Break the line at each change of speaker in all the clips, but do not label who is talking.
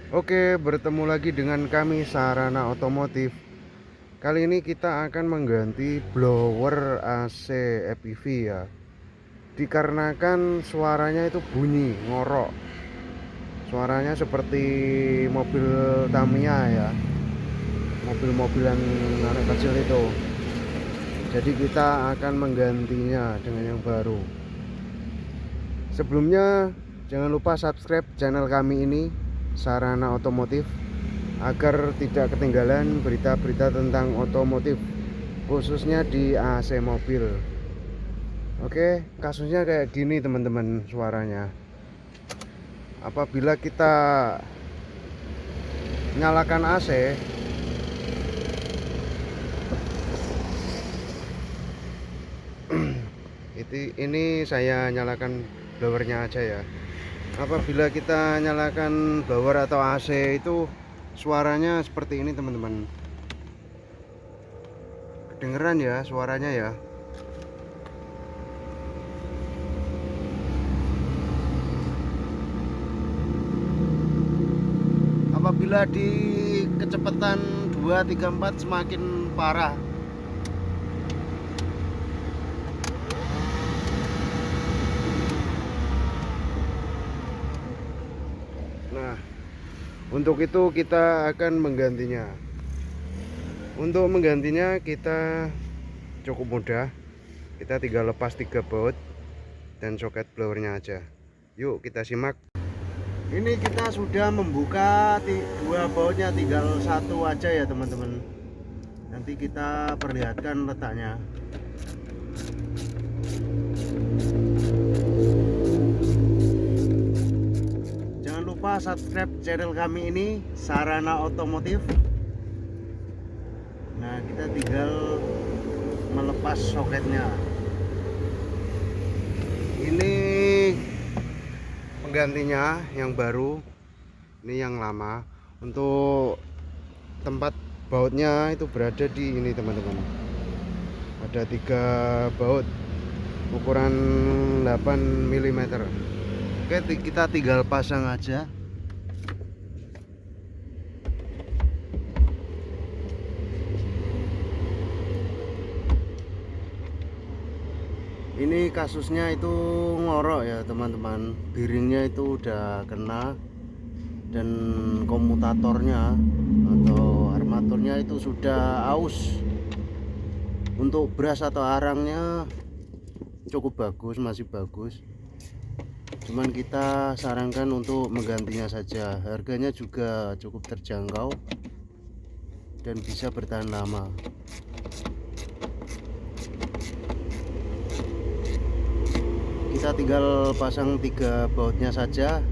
Oke, bertemu lagi dengan kami Sarana Otomotif. Kali ini kita akan mengganti blower AC EPV ya. Dikarenakan suaranya itu bunyi, ngorok. Suaranya seperti mobil Tamiya ya. Mobil-mobilan anak kecil itu. Jadi kita akan menggantinya dengan yang baru. Sebelumnya jangan lupa subscribe channel kami ini Sarana Otomotif agar tidak ketinggalan berita-berita tentang otomotif khususnya di AC mobil. Oke, kasusnya kayak gini teman-teman suaranya. Apabila kita nyalakan AC, ini saya nyalakan blowernya aja ya. Apabila kita nyalakan blower atau AC itu suaranya seperti ini teman-teman. Kedengeran ya suaranya ya. Apabila di kecepatan 2, 3, 4 semakin parah. Nah, untuk itu kita akan menggantinya. Untuk menggantinya kita cukup mudah. Kita tinggal lepas 3 baut dan soket blowernya aja. Yuk kita simak. Ini kita sudah membuka 2 bautnya, tinggal 1 aja ya teman-teman. Nanti kita perlihatkan letaknya. Jangan lupa subscribe channel kami ini Sarana Otomotif. Nah, kita tinggal melepas soketnya. Ini penggantinya yang baru, ini yang lama. Untuk tempat bautnya itu berada di ini teman-teman. Ada 3 baut ukuran 8 mm. Oke, kita tinggal pasang aja. Ini kasusnya itu ngorok ya teman-teman. Bearingnya itu udah kena, dan komutatornya atau armaturnya itu sudah aus. Untuk bras atau arangnya cukup bagus, masih bagus. Cuman kita sarankan untuk menggantinya saja. Harganya juga cukup terjangkau dan bisa bertahan lama. Kita tinggal pasang 3 bautnya saja.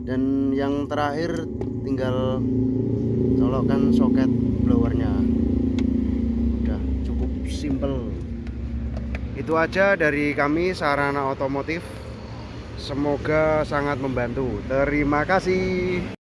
Dan yang terakhir tinggal colokkan soket blowernya. Udah cukup simple. Itu aja dari kami Sarana Otomotif. Semoga sangat membantu. Terima kasih.